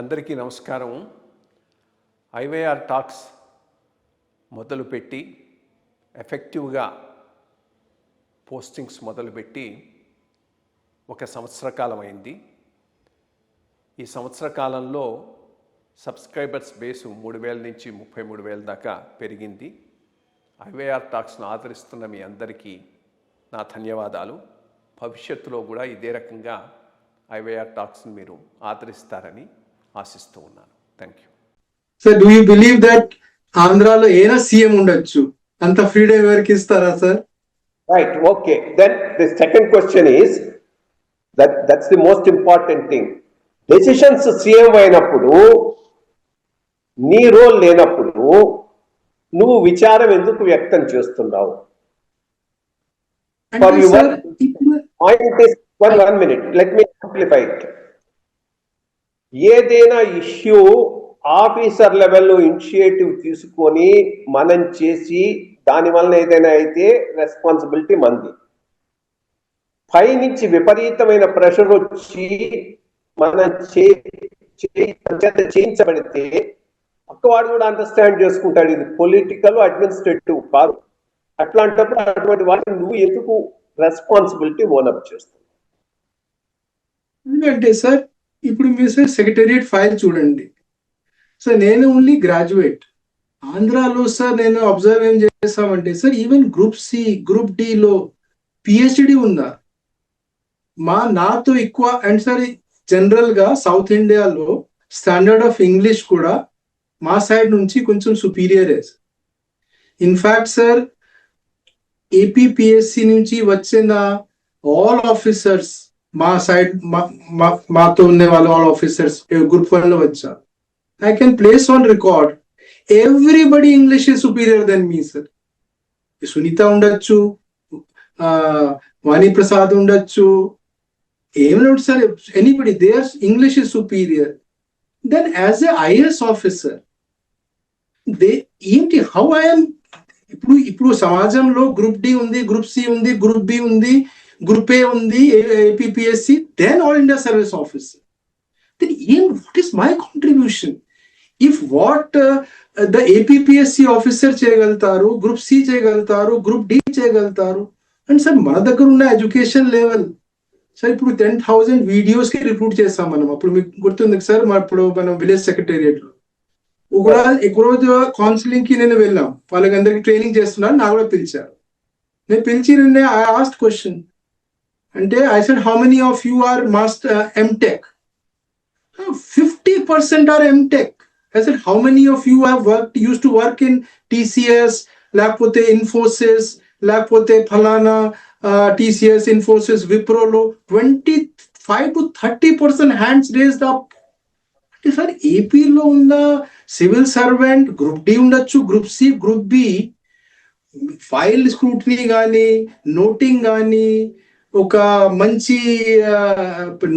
అందరికీ నమస్కారం. IYR talks మొదలుపెట్టి ఎఫెక్టివ్గా పోస్టింగ్స్ మొదలుపెట్టి ఒక సంవత్సర కాలం అయింది. ఈ సంవత్సర కాలంలో సబ్స్క్రైబర్స్ బేసు 3,000 నుంచి 33,000 దాకా పెరిగింది. ఐవైఆర్ టాక్స్ను ఆదరిస్తున్న మీ అందరికీ నా ధన్యవాదాలు. భవిష్యత్తులో కూడా ఇదే రకంగా ఐవైఆర్ టాక్స్ని మీరు ఆదరిస్తారని ఆశిస్తూ ఉన్నాను. Thank you. Sir, do you believe that ఆంధ్రాలో ఏనా సీఎం ఉండొచ్చు? అంత ఫ్రీడమ్ ఎవరికి ఇస్తారా sir? Right, okay. Then the second question is that's the most important thing. Decisions CM అయినప్పుడు నీ రోల్ లేనప్పుడు నువ్వు విచారం ఎందుకు వ్యక్తం చేస్తున్నావు? For your point is one minute. Let me amplify it. ఏదైనా ఇష్యూ ఆఫీసర్ లెవెల్లో ఇనిషియేటివ్ తీసుకొని మనం చేసి దానివల్ల ఏదైనా అయితే రెస్పాన్సిబిలిటీ మంది. పైనుంచి విపరీతమైన ప్రెషర్ వచ్చి మనం చేయించబడితే పక్కవాడు కూడా అండర్స్టాండ్ చేసుకుంటాడు ఇది పొలిటికల్ అడ్మినిస్ట్రేటివ్ కాదు. అట్లాంటప్పుడు అటువంటి వాటిని నువ్వు ఎందుకు రెస్పాన్సిబిలిటీ ఓనప్ చేస్తున్నావు? ఎందుకంటే సార్, ఇప్పుడు మీరు సార్ సెక్రటేరియట్ ఫైల్ చూడండి సార్. నేను ఓన్లీ గ్రాడ్యుయేట్. ఆంధ్రాలో సార్ నేను అబ్జర్వ్ ఏం చేస్తామంటే sir, even group C, group డిలో పిహెచ్డి ఉందా నాతో ఎక్కువ. అండ్ సార్ జనరల్ గా సౌత్ ఇండియాలో స్టాండర్డ్ ఆఫ్ ఇంగ్లీష్ కూడా మా సైడ్ నుంచి కొంచెం సుపీరియర్. ఇన్ఫాక్ట్ సార్, ఏపీపీఎస్సి నుంచి వచ్చిన ఆల్ ఆఫీసర్స్ మా సైడ్ మాతో ఉండే వాళ్ళు ఆల్ ఆఫీసర్స్ గ్రూప్ 1 లో వచ్చారు. I can place on record everybody English is superior then me sir. Sunitha ఉండొచ్చు, వాణి ప్రసాద్ ఉండొచ్చు, ఏమైనా sir, anybody there English is superior. Then as a IAS officer ఏంటి హౌ ఐఎమ్ ఇప్పుడు సమాజంలో గ్రూప్ డి ఉంది, గ్రూప్ సి ఉంది, గ్రూప్ బి ఉంది, group A ఉంది, APPSC, then All India Service officer. Then what is my contribution? If what the APPSC officer చేయగలుగుతారు, group C చేయగలుగుతారు, group D చేయగలుగుతారు. అండ్ సార్ మన దగ్గర ఉన్న ఎడ్యుకేషన్ లెవెల్ సార్, ఇప్పుడు 10,000 వీడియోస్ కి రిక్రూట్ చేస్తాం మనం. అప్పుడు మీకు గుర్తుంది సార్, ఇప్పుడు మనం విలేజ్ సెక్రటేరియట్ లో ఒక రోజు కౌన్సిలింగ్ కి నేను వెళ్ళాం. వాళ్ళకి అందరికి ట్రైనింగ్ చేస్తున్నాను, నాకు కూడా పిలిచారు. నేను పిలిచి ఐ ఆస్క్డ్ క్వశ్చన్ అంటే, I said how many of you are master MTech? 50% are MTech. I said how many of you have uses to work in TCS, లేకపోతే ఇన్ఫోసిస్, లేకపోతే ఫలానా టీసీఎస్, ఇన్ఫోసిస్, విప్రోలో 25 to 30% హ్యాండ్స్ రేజ్డ్ అప్. అంటే sir, ఏపీలో ఉన్న civil servant group D ఉండొచ్చు, group C, group B, file scrutiny కానీ, noting కానీ, ఒక మంచి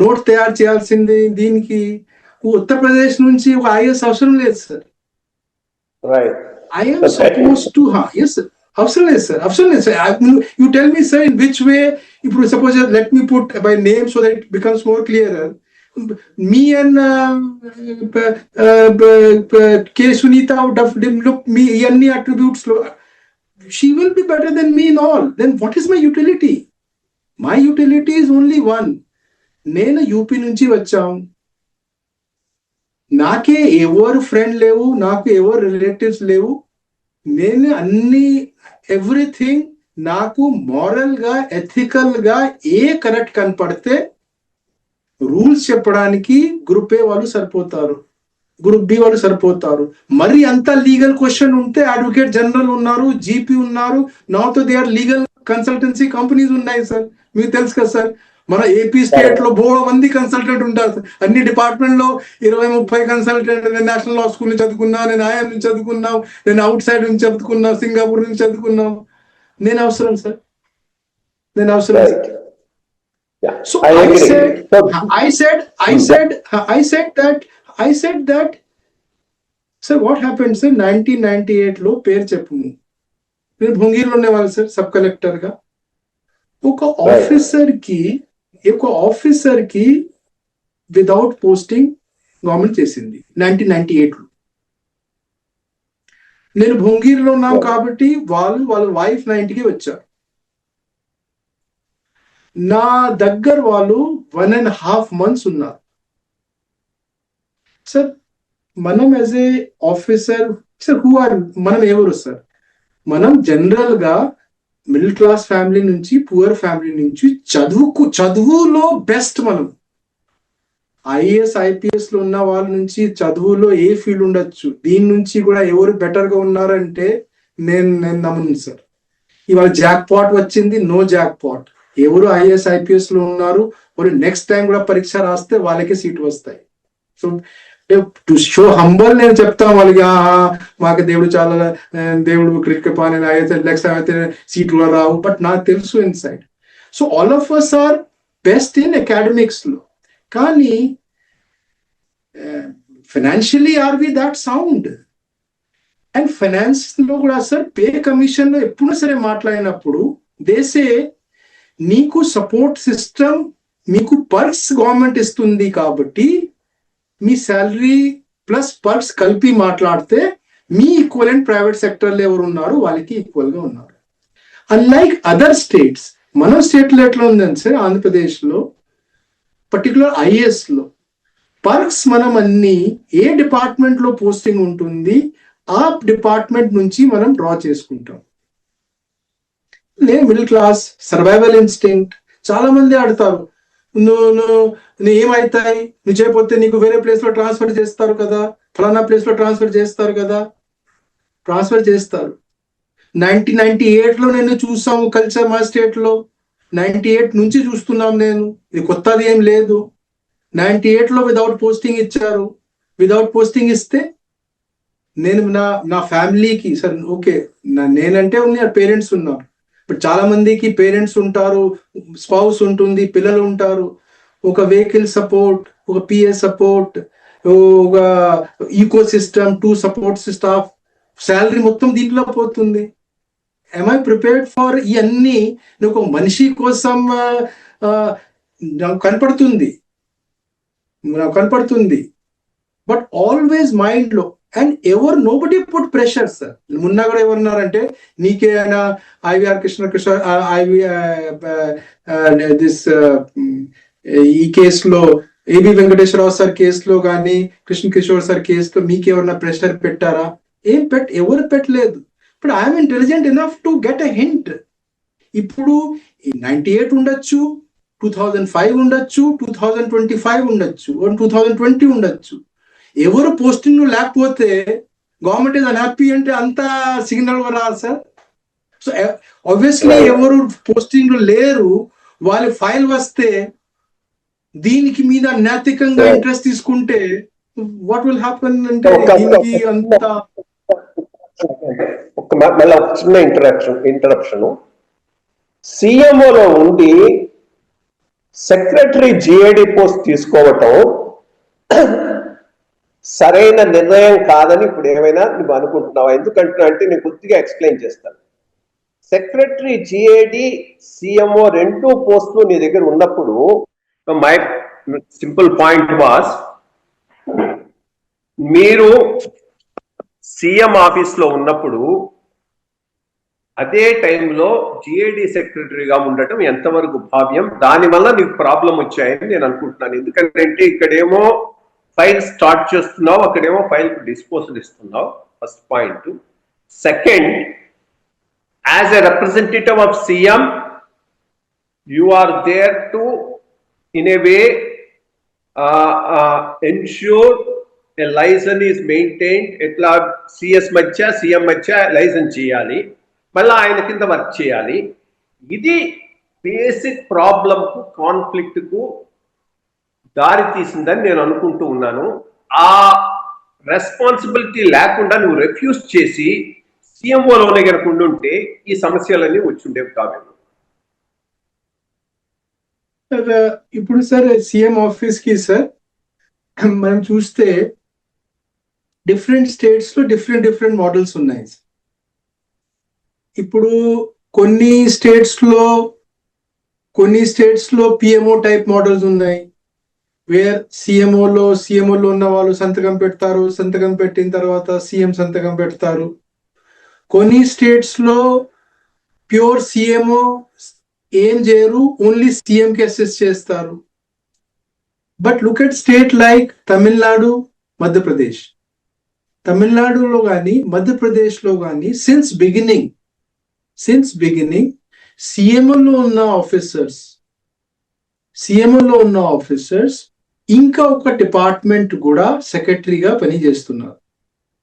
నోట్ తయారు చేయాల్సింది, దీనికి ఉత్తరప్రదేశ్ నుంచి ఒక ఐఏఎస్ అవసరం లేదు sir. I'm suppose to yes అవసరం లేదు సార్, అవసరం లేదు sir. You tell me sir in which way. ఇప్పుడు suppose let me put by name so that it becomes more clear. Me and K. Sunita would have looked me any attributes. She will be better than me in all. Then what is my utility? My utility is only one. నేను UP నుంచి వచ్చాం, నాకే ఎవరు friend లేవు, నాకు ఎవరు relatives లేవు. నేను అన్ని ఎవ్రీథింగ్ నాకు మారల్ గా, ఎథికల్ గా కరెక్ట్ కనపడితే రూల్స్ చెప్పడానికి గ్రూప్ ఏ వాళ్ళు సరిపోతారు, గ్రూప్ డి వాళ్ళు సరిపోతారు. మరి అంత లీగల్ క్వశ్చన్ ఉంటే అడ్వకేట్ జనరల్ ఉన్నారు, జీపీ ఉన్నారు, not they are legal consultancy companies ఉన్నాయి సార్. మీకు తెలుసు కదా సార్, మన ఏపీ స్టేట్ లో బోర్డు మంది కన్సల్టెంట్ ఉంటారు. అన్ని డిపార్ట్మెంట్ లో 20-30 కన్సల్టెంట్. నేను నేషనల్ లా స్కూల్ నుంచి చదువుకున్నా, నేను ఐఎం నుంచి చదువుకున్నాం, నేను అవుట్ సైడ్ నుంచి చదువుకున్నా, సింగపూర్ నుంచి చదువుకున్నాం. నేను అవసరం సార్, నేను అవసరం sir. So I said that, sir, what happened, sir? 1998 లో పేరు చెప్పు, నేను భుంగీలో ఉండేవాళ్ళు సార్ సబ్ కలెక్టర్ గా. ఒక ఆఫీసర్ కి వితౌట్ పోస్టింగ్ గవర్నమెంట్ చేసింది 1998లో. నేను భుంగీర్లో ఉన్నాం కాబట్టి వాళ్ళ వైఫ్ 90కి వచ్చారు. నా దగ్గర వాళ్ళు 1.5 months ఉన్నారు. సార్ మనం యాజ్ ఏ ఆఫీసర్ సార్ మనం ఎవరు సార్? మనం జనరల్ గా మిడిల్ క్లాస్ ఫ్యామిలీ నుంచి పువర్ ఫ్యామిలీ నుంచి చదువులో బెస్ట్. మనం ఐఏఎస్ ఐపీఎస్ లో ఉన్న వాళ్ళ నుంచి చదువులో ఏ ఫీల్డ్ ఉండొచ్చు, దీని నుంచి కూడా ఎవరు బెటర్ గా ఉన్నారంటే నేను నమ్మను సార్. ఇవాళ జాక్ పాట్ వచ్చింది, నో జాక్ పాట్. ఎవరు ఐఏఎస్ ఐపీఎస్ లో ఉన్నారు, వాళ్ళు నెక్స్ట్ టైం కూడా పరీక్ష రాస్తే వాళ్ళకే సీట్ వస్తాయి. సో టు షో హంబల్ నేను చెప్తాను వాళ్ళకి, మాకు దేవుడు క్రికెట్ పాని నెక్స్ట్ టైం అయితే సీట్లు కూడా రావు. బట్ నాకు తెలుసు inside. So all of us are best in academics లో, కానీ financially are we that sound? And finance లో కూడా సార్ పే కమిషన్ లో ఎప్పుడు సరే మాట్లాడినప్పుడు దేశే నీకు సపోర్ట్ సిస్టమ్, మీకు పర్క్స్ గవర్నమెంట్ ఇస్తుంది కాబట్టి మీ శాలరీ ప్లస్ పర్క్స్ కలిపి మాట్లాడితే మీ ఈక్వలెంట్ ప్రైవేట్ సెక్టర్ లో ఎవరు ఉన్నారు వాళ్ళకి ఈక్వల్ గా ఉన్నారు. అన్లైక్ అదర్ స్టేట్స్, మన స్టేట్ లో ఎట్లా ఉందని సార్, ఆంధ్రప్రదేశ్ లో పర్టికులర్ ఐఏఎస్ లో పర్క్స్ మనం అన్ని ఏ డిపార్ట్మెంట్ లో పోస్టింగ్ ఉంటుంది ఆ డిపార్ట్మెంట్ నుంచి మనం డ్రా చేసుకుంటాం. నేను మిడిల్ క్లాస్, సర్వైవల్ ఇన్స్టింక్ట్. చాలా మంది ఆడతారు, నువ్వు ఏమవుతాయి, నువ్వు చేయకపోతే నీకు వేరే ప్లేస్ లో ట్రాన్స్ఫర్ చేస్తారు కదా, ఫలానా ప్లేస్ లో ట్రాన్స్ఫర్ చేస్తారు కదా. ట్రాన్స్ఫర్ చేస్తారు. 1998లో నేను చూసాము కల్చర్ మా స్టేట్ లో. 98 నుంచి చూస్తున్నాం నేను, ఇది కొత్తది ఏం లేదు. 98లో వితౌట్ పోస్టింగ్ ఇచ్చారు. వితౌట్ పోస్టింగ్ ఇస్తే నేను నా ఫ్యామిలీకి సార్ ఓకే, నేనంటే ఉన్నారు, పేరెంట్స్ ఉన్నారు. ఇప్పుడు చాలా మందికి పేరెంట్స్ ఉంటారు, స్పౌస్ ఉంటుంది, పిల్లలు ఉంటారు. ఒక వెహికల్ సపోర్ట్, ఒక పిఏ సపోర్ట్, ఒక ecosystem, 2 support staff, salary మొత్తం దీంట్లో పోతుంది. am I prepared for ఇవన్నీ? ఒక మనిషి కోసం నాకు కనపడుతుంది. బట్ ఆల్వేస్ మైండ్ లో and nobody put pressure sir. మొన్న కూడా ఎవరున్నారంటే నీకేనా ఐవిఆర్ ఈ కేసులో ఏబి వెంకటేశ్వరరావు సార్ కేసులో కానీ కృష్ణ కిషోర్ సార్ కేసులో మీకేమన్నా ప్రెషర్ పెట్టారా? ఎవరు పెట్టలేదు. ఇప్పుడు I'm intelligent enough to get a hint. ఇప్పుడు 98 ఉండొచ్చు, 2005 ఉండొచ్చు, 2025 ఉండొచ్చు, 2020 ఉండొచ్చు. ఎవరు పోస్టింగ్ లేకపోతే గవర్నమెంట్ ఇస్ అన్హ్యాపీ అంటే అంత సిగ్నల్ రాదు సార్. సో ఆబ్వియస్లీ ఎవరు పోస్టింగ్ లేరు, వాళ్ళ ఫైల్ వస్తే దీనికి మీద నైతికంగా ఇంట్రెస్ట్ తీసుకుంటే వాట్ విల్ హ్యాపన్ అంటే దీనికి అంత మళ్ళీ ఒక చిన్న ఇంటరప్షన్. సిఎంఓలో ఉండి సెక్రటరీ జిఏడి పోస్ట్ తీసుకోవటం సరైన నిర్ణయం కాదని ఇప్పుడు ఏమైనా నువ్వు అనుకుంటున్నావా? ఎందుకంటున్నా అంటే నేను కొద్దిగా ఎక్స్ప్లెయిన్ చేస్తాను. సెక్రటరీ జిఏడి సిఎంఓ 2 పోస్టులు నీ దగ్గర ఉన్నప్పుడు మై సింపుల్ పాయింట్ వాస్, మీరు సీఎం ఆఫీస్ లో ఉన్నప్పుడు అదే టైంలో జిఏడి సెక్రటరీగా ఉండటం ఎంతవరకు భావ్యం? దానివల్ల నీకు ప్రాబ్లం వచ్చాయని నేను అనుకుంటున్నాను. ఎందుకంటే ఇక్కడేమో ఫైల్ స్టార్ట్ చేస్తున్నావు, అక్కడేమో ఫైల్ డిస్పోజల్ ఇస్తున్నావు. First point. Second, as a representative of CM you are there to in a way ensure a license is maintained. ఎట్లా సిఎస్ మధ్య సీఎం మధ్య లైసెన్స్ చేయాలి, మళ్ళీ ఆయన కింద వర్క్ చేయాలి. ఇది బేసిక్ ప్రాబ్లంకు, కాన్ఫ్లిక్ట్కు దారి తీసిందని నేను అనుకుంటూ ఉన్నాను. ఆ రెస్పాన్సిబిలిటీ లేకుండా నువ్వు రిఫ్యూజ్ చేసి సీఎంఓలోనే కనుక ఉండుంటే ఈ సమస్యలన్నీ వచ్చుండేవి కావేమో. ఇప్పుడు సార్ సీఎం ఆఫీస్ కి సార్ మనం చూస్తే డిఫరెంట్ స్టేట్స్ లో డిఫరెంట్ మోడల్స్ ఉన్నాయి. ఇప్పుడు కొన్ని స్టేట్స్ లో పిఎంఓ టైప్ మోడల్స్ ఉన్నాయి, వేర్ సిఎంఓలో ఉన్న వాళ్ళు సంతకం పెడతారు, సంతకం పెట్టిన తర్వాత సీఎం సంతకం పెడతారు. కొన్ని స్టేట్స్ లో ప్యూర్ సిఎంఓ ఏం చేయరు, ఓన్లీ సీఎం కి అసిస్ట్ చేస్తారు. But look at state like Tamil Nadu, Madhya Pradesh. తమిళనాడులో కానీ మధ్యప్రదేశ్లో కానీ సిన్స్ బిగినింగ్ సిఎంఓలో ఉన్న ఆఫీసర్స్ ఇంకా ఒక డిపార్ట్మెంట్ కూడా సెక్రటరీగా పనిచేస్తున్నారు.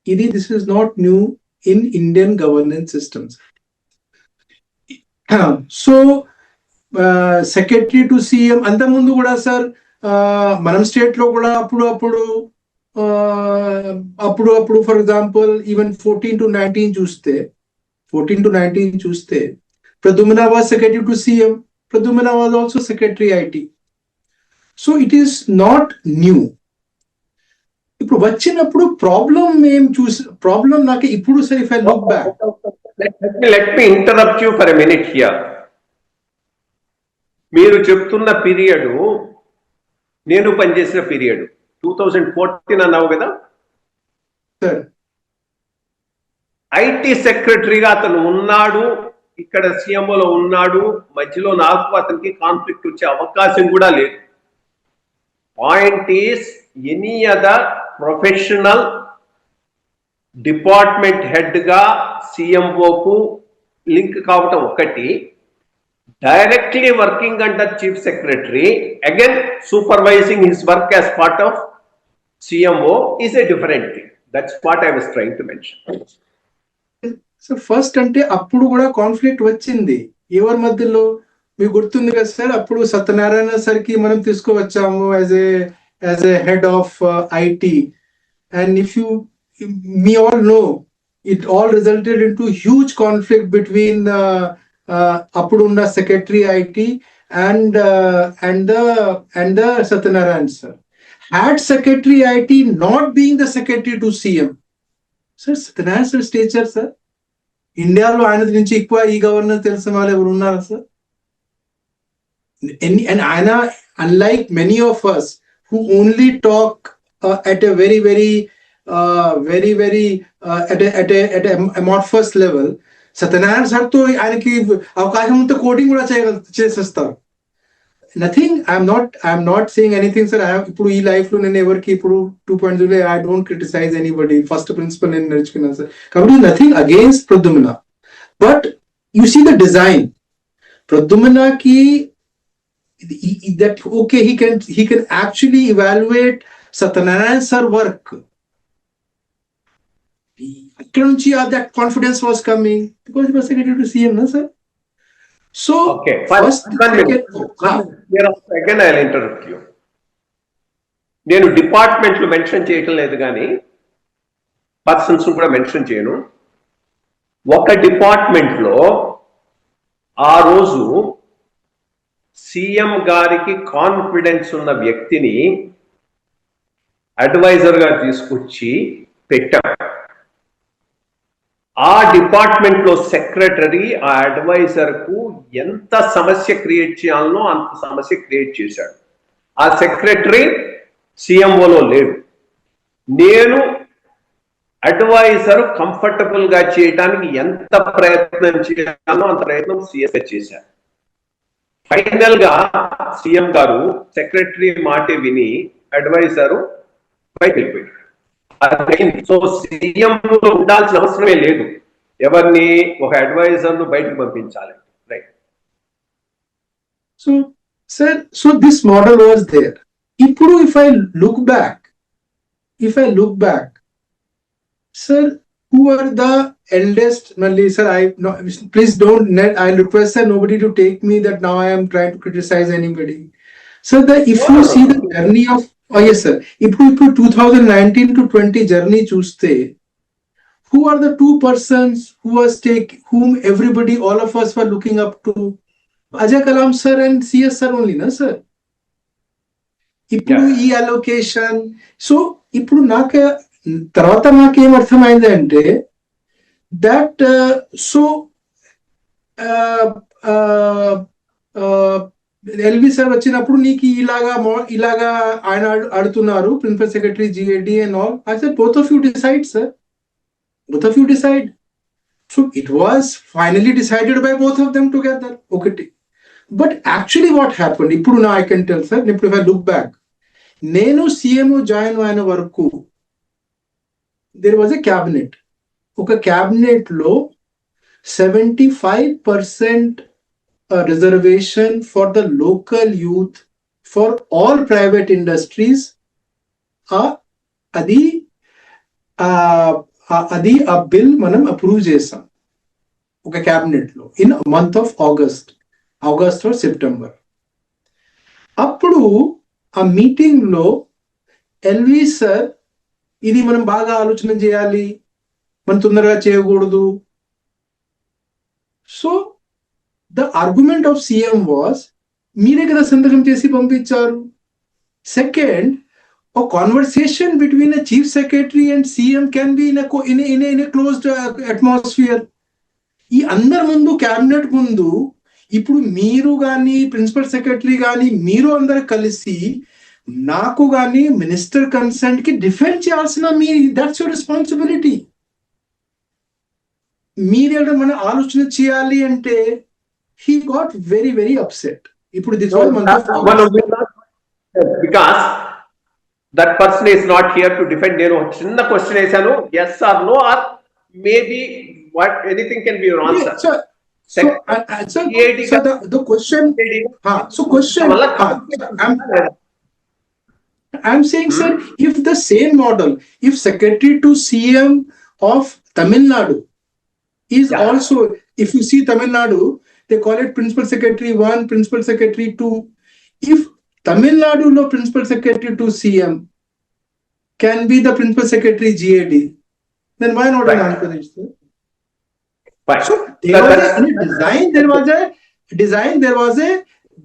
This is not new in Indian governance systems. So secretary to CM అంతకుముందు కూడా సార్ మనం స్టేట్ లో కూడా అప్పుడు ఫర్ ఎగ్జాంపుల్ ఈవెన్ 14 to 19 చూస్తే Pradyumna was secretary to CM. Pradyumna was also secretary IT. So it is not new. ఇప్పుడు వచ్చినప్పుడు problem నాకు ఇప్పుడు sir if I look back. Let me interrupt you for a minute here. మీరు చెప్తున్న period నేను పనిచేసిన period 2014 అన్నావు కదా సార్. ఐటీ సెక్రటరీగా అతను ఉన్నాడు, ఇక్కడ సీఎంఓలో ఉన్నాడు, మధ్యలో నాకు అతనికి కాన్ఫ్లిక్ట్ వచ్చే అవకాశం కూడా లేదు. Point is any other professional department head గా సిఎంఓకు లింక్ కావటం ఒకటి, directly working under chief secretary again supervising his work as part of CMO is a different thing. That's what I was trying to mention. So first అంటే అప్పుడు కూడా conflict వచ్చింది ఎవరి మధ్యలో మీకు గుర్తుంది కదా సార్. అప్పుడు సత్యనారాయణ సార్ కి మనం తీసుకువచ్చాము as a head of IT. And if you మీ all know it all resulted into huge conflict between అప్పుడున్న secretary IT and the Satyanarayana sir. Had secretary IT not being the secretary to CM sir, Satyanarayana sir stature sir, ఇండియాలో ఆయన నుంచి ఎక్కువ ఈ governor తెలిసిన వాళ్ళు ఎవరు ఉన్నారా సార్? అండ్ ఆయన unlike many of us who only talk at a very at a amorphous level, Satyanarayana sir తో ఆయనకి అవకాశం ఉంటే కోడింగ్ కూడా చేసేస్తారు. Nothing I'm not saying anything sir. ఇప్పుడు ఈ లైఫ్ లో నేను ఎవరికి ఇప్పుడు 2.0 I don't criticize anybody. First principle నేను నేర్చుకున్నాను సార్. కాబట్టి nothing against Pradyumna, but you see the design. ప్రద్యుమ్నకి that okay, he can actually evaluate Satyanarayana sir work. That confidence was coming because he was secretary to CM, no sir. So okay, first again I'll interrupt you. నేను డిపార్ట్మెంట్లు mention చేయటం లేదు కానీ persons కూడా mention చేయను. ఒక department లో ఆ రోజు సీఎం గారికి కాన్ఫిడెన్స్ ఉన్న వ్యక్తిని అడ్వైజర్ గా తీసుకొచ్చి పెట్టారు. ఆ డిపార్ట్మెంట్ లో సెక్రటరీ ఆ అడ్వైజర్ కు ఎంత సమస్య క్రియేట్ చేయాలనో అంత సమస్య క్రియేట్ చేశాడు. ఆ సెక్రటరీ సిఎంఓలో లేడు. నేను అడ్వైజర్ కంఫర్టబుల్ గా చేయడానికి ఎంత ప్రయత్నం చేయాలో అంత ప్రయత్నం సిఎస్ఏ చేశారు. ఫైనల్ గా సీఎం గారు సెక్రటరీ మాట విని అడ్వైజర్ బయట వెళ్ళిపోయాడు. సో సీఎం ఉండాల్సిన అవసరమే లేదు, ఎవరిని ఒక అడ్వైజర్ ను బయటకు పంపించాలి. Right. So sir, so this model was there. ఇప్పుడు if I look back sir, who are the eldest? Malli sir, please don't I'll request sir nobody to take me that now I am trying to criticize anybody. So if you see the journey of yes sir, if you 2019 to 20 journey chuste, who are the two persons whom everybody, all of us were looking up to? Ajay Kalam sir and CS sir only, na sir. ఇప్పుడు ఈ allocation, so ఇప్పుడు తర్వాత నాకేం అర్థమైందంటే that LV sir వచ్చినప్పుడు నీకు ఇలాగా ఆయన అడుగుతున్నారు principal secretary GAD and all. I said both of you decide, sir. Both of you decide. So it was finally decided by both of them together. Okay. But actually what happened, ఇప్పుడు నా I can tell, sir, if I look back, నేను CMO join అయిన వరకు there was a cabinet. ఒక cabinet లో 75% reservation for the local youth for all private industries. అది ఆ bill మనం అప్రూవ్ చేసాం ఒక క్యాబినెట్ లో in month of August or September. అప్పుడు ఆ మీటింగ్ లో ఎల్వి సార్ ఇది మనం బాగా ఆలోచన చేయాలి, మనం తొందరగా చేయకూడదు. So the argument of CM was, మీరే కదా సంతకం చేసి పంపించారు. Second, a conversation between a chief secretary and CM can be in a closed atmosphere. ఈ అందరి ముందు క్యాబినెట్ ముందు ఇప్పుడు మీరు కానీ ప్రిన్సిపల్ సెక్రటరీ కానీ మీరు అందరు కలిసి నాకు కానీ మినిస్టర్ కన్సెంట్ కి డిఫెండ్ చేయాల్సిన దట్స్ యువర్ రెస్పాన్సిబిలిటీ. మీరేదో మన ఆలోచన చేయాలి అంటే he got very very upset. ఇప్పుడు this was because that person is not here to defend. నేను చిన్న క్వశ్చన్ వేసాను, yes or no or maybe what anything can be your answer. So the question, I'm saying, sir, if the same model, if secretary to CM of Tamil Nadu is also, if you see Tamil Nadu, they call it principal secretary 1, principal secretary 2. If Tamil Nadu lo principal secretary to CM can be the principal secretary GAD, then why not in Andhra Pradesh? So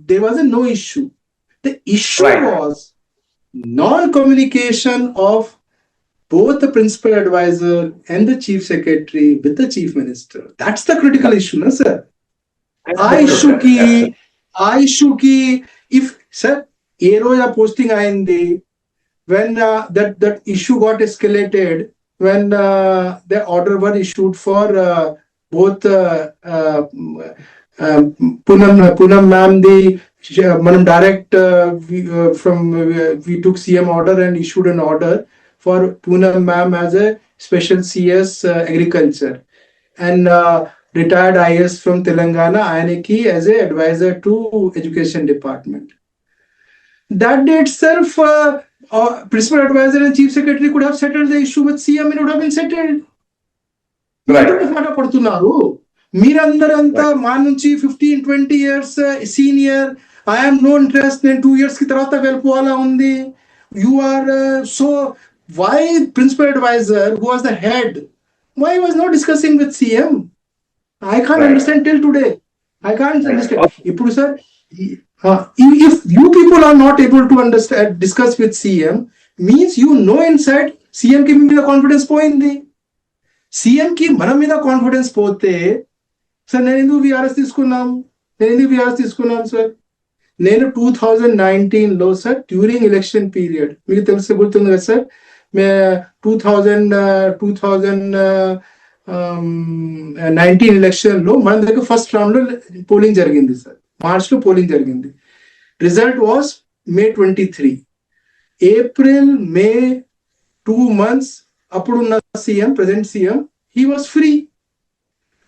there was a no issue. The issue was non-communication of both the principal advisor and the chief secretary with the chief minister. That's the critical issue, no, sir. I issue ki if sir ఏ రోజు posting ayindi, when that issue got escalated, when the order were issued for both Poonam ma'am, manam direct we took CM order and issued an order for Poonam ma'am as a special CS agriculture, and retired IS from Telangana Ayaniki as a advisor to education department. That day itself, principal advisor and chief secretary could have settled the issue with CM, and it would have been settled. మాట్లాడుతున్నారు మీరందరంతా మా నుంచి 15-20 years senior, I'm no interest, నేను 2 years కి తర్వాత వెళ్ళిపోవాలా ఉంది. You are so why principal advisor who was the head, why was not discussing with CM? I can't understand till today. I can't understand. Ippudu sir, if you people are not able to understand, discuss with CM, means you know inside CM ki meeda confidence poindi. CM ki mana meeda confidence pote, sir nenu enduku VRS తీసుకున్నాం sir. నేను 2019 లో sir during election period, మీకు తెలుసు గుర్తుంది కదా sir, 2019 election లో మన దగ్గర ఫస్ట్ రౌండ్ లో పోలింగ్ జరిగింది సార్, మార్చ్ లో పోలింగ్ జరిగింది. Result was May 23. April May 2 months అప్పుడున్న CM, present CM, he was free.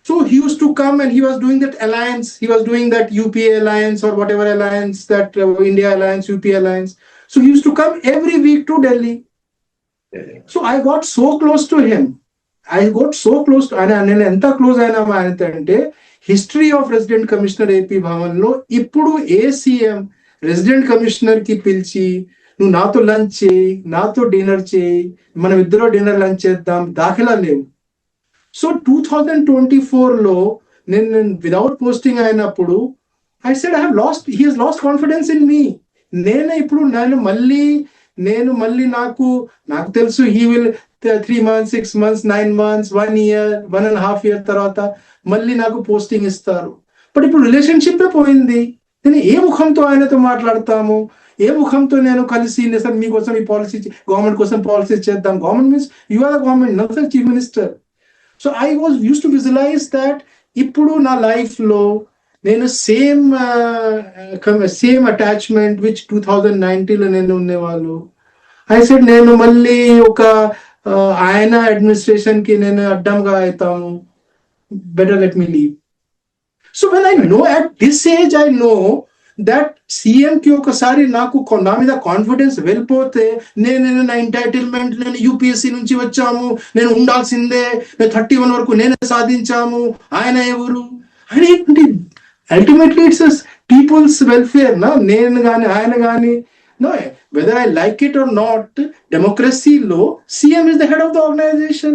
So he used to come and he was doing that alliance, he was doing that UPA alliance or whatever alliance, that India alliance, UPA alliance. So he used to come every week to Delhi. So I got so close to him. నేను ఎంత close అయినా అంటే history of resident commissioner AP Bhavan లో ఇప్పుడు ఏ CM resident commissioner కి పిలిచి నువ్వు నాతో లంచ్ చేయి, నాతో డిన్నర్ చేయి, మనం ఇద్దరు డిన్నర్ లంచ్ చేద్దాం, దాఖలా లేవు. సో 2024 లో నేను విదౌట్ పోస్టింగ్ అయినప్పుడు I said I have lost, he has last confidence in me. నేను మళ్ళీ నాకు తెలుసు he will 3 months, 6 months, 9 months, 1 year, 1.5 year తర్వాత మళ్ళీ నాకు పోస్టింగ్ ఇస్తారు. బట్ ఇప్పుడు రిలేషన్షిప్ పోయింది. నేను ఏ ముఖంతో ఆయనతో మాట్లాడతాము, ఏ ముఖంతో నేను కలిసి సార్ మీకోసం ఈ పాలసీ గవర్నమెంట్ కోసం పాలసీ చేద్దాం. Government means you are the government, not the chief minister. So I was use to visualise that ఇప్పుడు నా లైఫ్ లో నేను సేమ్ అటాచ్మెంట్ విచ్ 2019 లో నేను ఉండేవాళ్ళు. ఐ సెడ్ నేను మళ్ళీ ఒక ఆయన అడ్మినిస్ట్రేషన్ కి నేను అడ్డంగా అవుతాము, better let me leave. So when I know at this age I know that CM కి ఒకసారి నాకు నా మీద కాన్ఫిడెన్స్ వెళ్ళిపోతే నేను నా ఎంటైటిల్మెంట్, నేను యూపీఎస్సీ నుంచి వచ్చాము, నేను ఉండాల్సిందే, నేను 31 వరకు నేనే సాధించాము, ఆయన ఎవరు అని. అల్టిమేట్లీ ఇట్స్ పీపుల్స్ వెల్ఫేర్ నా, నేను కానీ ఆయన కానీ. No, whether I like it or not, democracy law, CM is the head of the organization.